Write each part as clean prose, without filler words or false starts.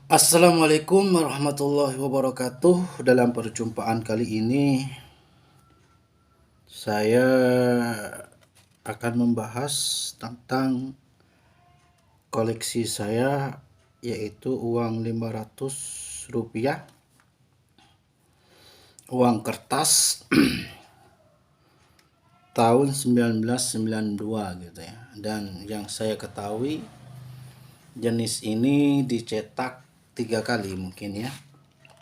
Assalamualaikum warahmatullahi wabarakatuh. Dalam perjumpaan kali ini saya akan membahas tentang koleksi saya, yaitu uang 500 rupiah, uang kertas tahun 1992 gitu ya. Dan yang saya ketahui jenis ini dicetak 3 kali mungkin ya.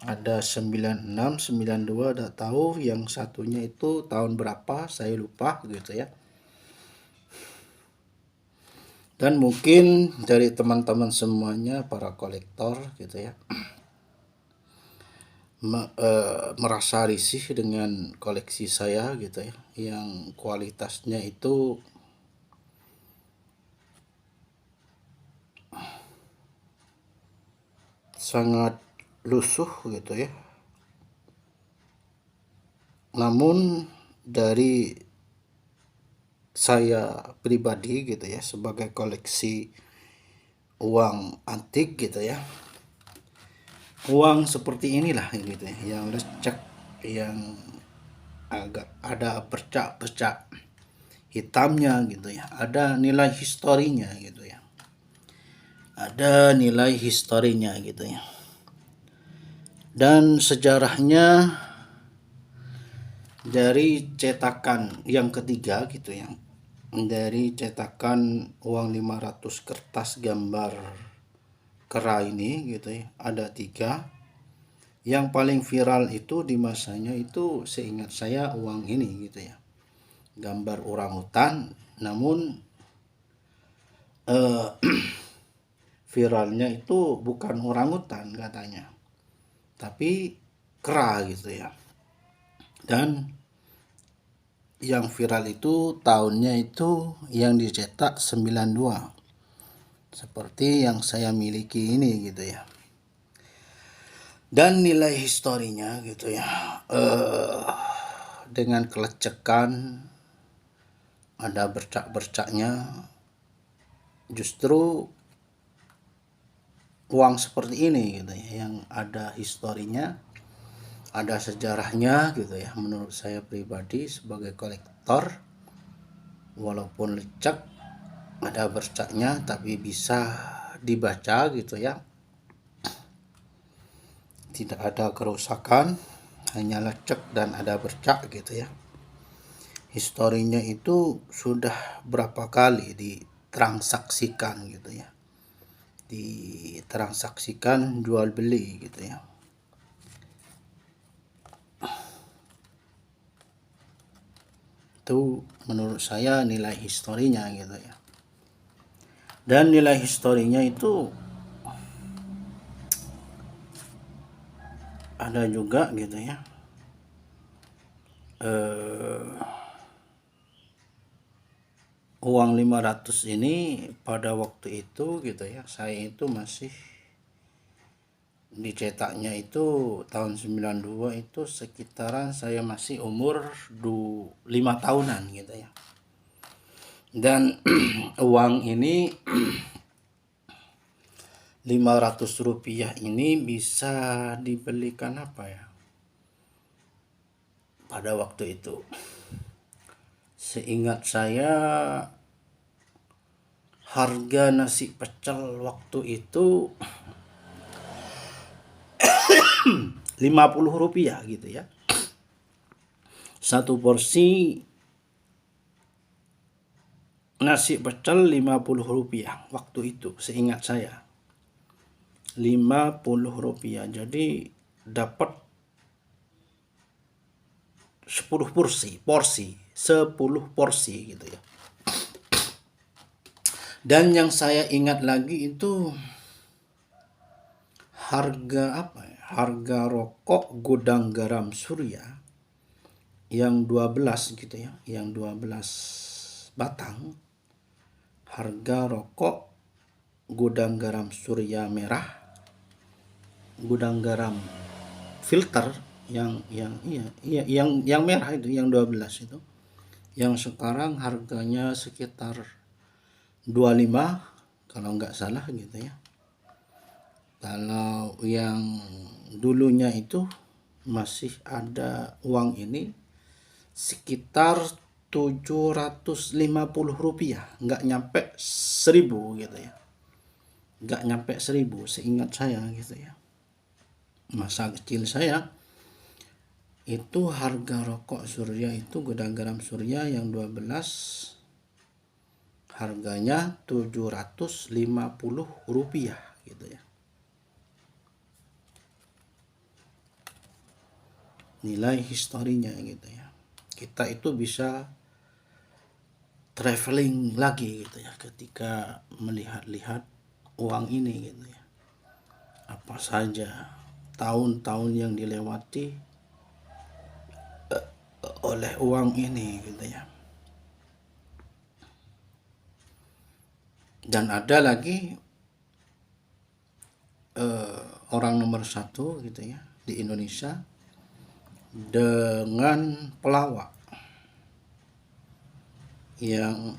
Ada 96, 92 udah tahu, yang satunya itu tahun berapa saya lupa gitu ya. Dan mungkin dari teman-teman semuanya para kolektor gitu ya merasa risih dengan koleksi saya gitu ya, yang kualitasnya itu sangat lusuh gitu ya. Namun dari saya pribadi gitu ya, sebagai koleksi uang antik gitu ya, uang seperti inilah gitu ya, yang lecek, yang agak ada bercak-bercak hitamnya gitu ya, ada nilai historinya gitu ya, ada nilai historinya gitu ya, dan sejarahnya dari cetakan yang ketiga gitu ya, dari cetakan uang 500 kertas gambar kera ini gitu ya, ada 3. Yang paling viral itu di masanya itu seingat saya uang ini gitu ya, gambar orangutan, namun eh, viralnya itu bukan orangutan katanya, tapi kera gitu ya. Dan yang viral itu tahunnya itu yang dicetak 92, seperti yang saya miliki ini gitu ya. Dan nilai historinya gitu ya, dengan kelecekan, ada bercak-bercaknya, justru uang seperti ini gitu ya, yang ada historinya, ada sejarahnya gitu ya, menurut saya pribadi sebagai kolektor, walaupun lecek, ada bercaknya, tapi bisa dibaca gitu ya, tidak ada kerusakan, hanya lecek dan ada bercak gitu ya. Historinya itu sudah berapa kali ditransaksikan gitu ya, ditransaksikan jual beli gitu ya. Itu menurut saya nilai historinya gitu ya. Dan nilai historinya itu ada juga gitu ya, uang 500 ini pada waktu itu gitu ya, saya itu masih dicetaknya itu tahun 92, itu sekitaran saya masih umur 5 tahunan gitu ya. Dan uang ini 500 rupiah ini bisa dibelikan apa ya pada waktu itu. Seingat saya harga nasi pecel waktu itu 50 rupiah gitu ya. Satu porsi nasi pecel 50 rupiah waktu itu, seingat saya 50 rupiah. Jadi dapat 10 porsi 10 porsi gitu ya. Dan yang saya ingat lagi itu harga apa ya? Harga rokok Gudang Garam Surya yang 12 gitu ya, yang 12 batang. Harga rokok Gudang Garam Surya merah, Gudang Garam filter yang merah itu, yang 12 itu, yang sekarang harganya sekitar 25 kalau nggak salah gitu ya. Kalau yang dulunya itu masih ada uang ini sekitar 750 rupiah, nggak nyampe 1000 gitu ya, nggak nyampe 1000 seingat saya gitu ya. Masa kecil saya itu harga rokok Surya itu gudang garam Surya yang 12 harganya 750 rupiah gitu ya. Nilai historinya gitu ya. Kita itu bisa traveling lagi gitu ya ketika melihat-lihat uang ini gitu ya. Apa saja tahun-tahun yang dilewati oleh uang ini gitu ya. Dan ada lagi orang nomor 1 gitu ya di Indonesia dengan pelawak yang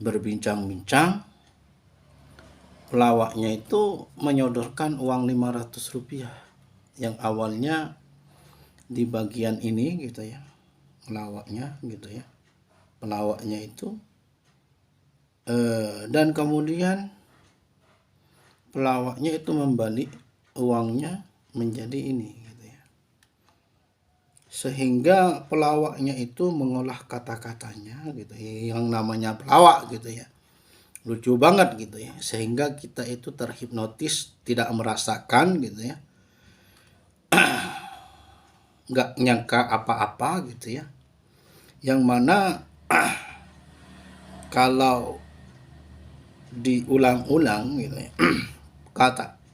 berbincang-bincang. Pelawaknya itu menyodorkan uang 500 rupiah yang awalnya di bagian ini gitu ya, pelawaknya gitu ya, pelawaknya itu dan kemudian pelawaknya itu membalik uangnya menjadi ini gitu ya, sehingga pelawaknya itu mengolah kata-katanya gitu ya, yang namanya pelawak gitu ya, lucu banget gitu ya, sehingga kita itu terhipnotis, tidak merasakan gitu ya, nggak nyangka apa-apa gitu ya, yang mana kalau diulang-ulang gitu ya,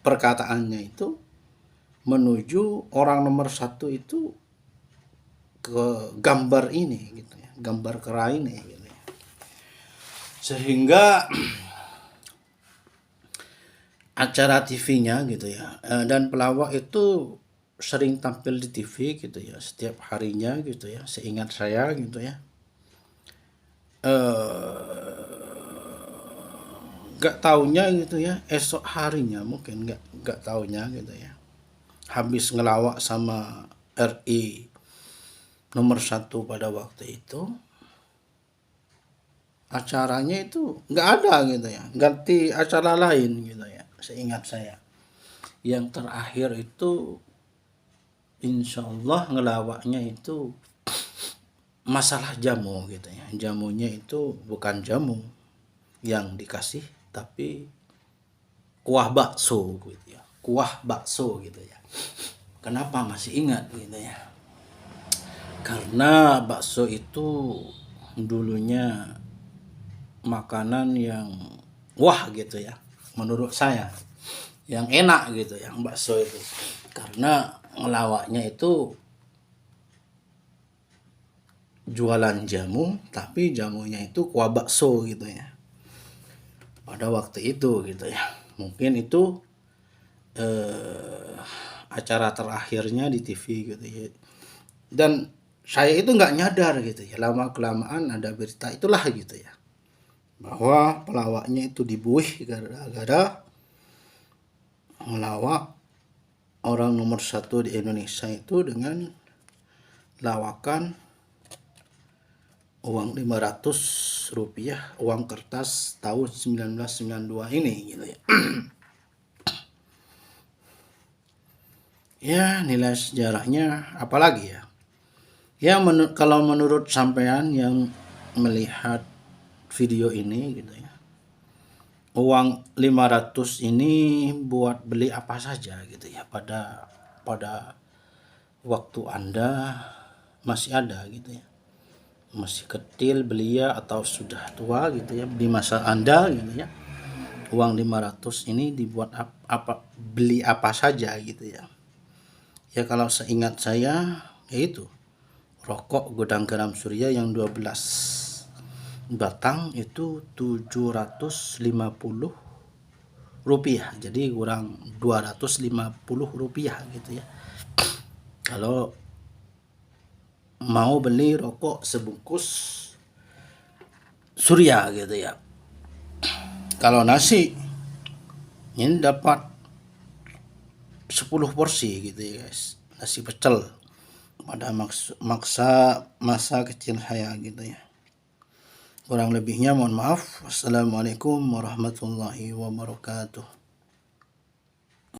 perkataannya itu menuju orang nomor 1 itu ke gambar ini gitu ya, gambar kera ini gitu ya. Sehingga acara TV-nya gitu ya, dan pelawak itu sering tampil di TV gitu ya setiap harinya gitu ya, seingat saya gitu ya. Gak taunya gitu ya, esok harinya mungkin gak taunya gitu ya, habis ngelawak sama RI nomor 1 pada waktu itu, acaranya itu nggak ada gitu ya, ganti acara lain gitu ya, seingat saya. Yang terakhir itu insya Allah ngelawaknya itu masalah jamu gitu ya, jamunya itu bukan jamu yang dikasih tapi kuah bakso gitu ya, kuah bakso gitu ya. Kenapa masih ingat gitu ya, karena bakso itu dulunya makanan yang wah gitu ya, menurut saya yang enak gitu yang bakso itu, karena ngelawaknya itu jualan jamu tapi jamunya itu kuah bakso gitu ya pada waktu itu gitu ya. Mungkin itu acara terakhirnya di TV gitu ya, dan saya itu nggak nyadar gitu ya, lama kelamaan ada berita itulah gitu ya, bahwa pelawaknya itu dibuih gara-gara melawak orang nomor 1 di Indonesia itu dengan lawakan uang 500 rupiah, uang kertas tahun 1992 ini gitu ya. Ya nilai sejarahnya apalagi ya, ya kalau menurut sampean yang melihat video ini gitu ya, uang 500 ini buat beli apa saja gitu ya pada waktu Anda masih ada gitu ya, masih kecil belia atau sudah tua gitu ya, di masa Anda gitu ya, uang 500 ini dibuat beli apa saja gitu ya. Ya kalau seingat saya yaitu rokok gudang garam Surya yang 12 batang itu 750 rupiah, jadi kurang 250 rupiah gitu ya. Kalau mau beli rokok sebungkus Surya gitu ya. Kalau nasi Ini dapat 10 porsi gitu ya guys, nasi pecel pada masa kecil saya gitu ya. Kurang lebihnya mohon maaf. Wassalamualaikum warahmatullahi wabarakatuh.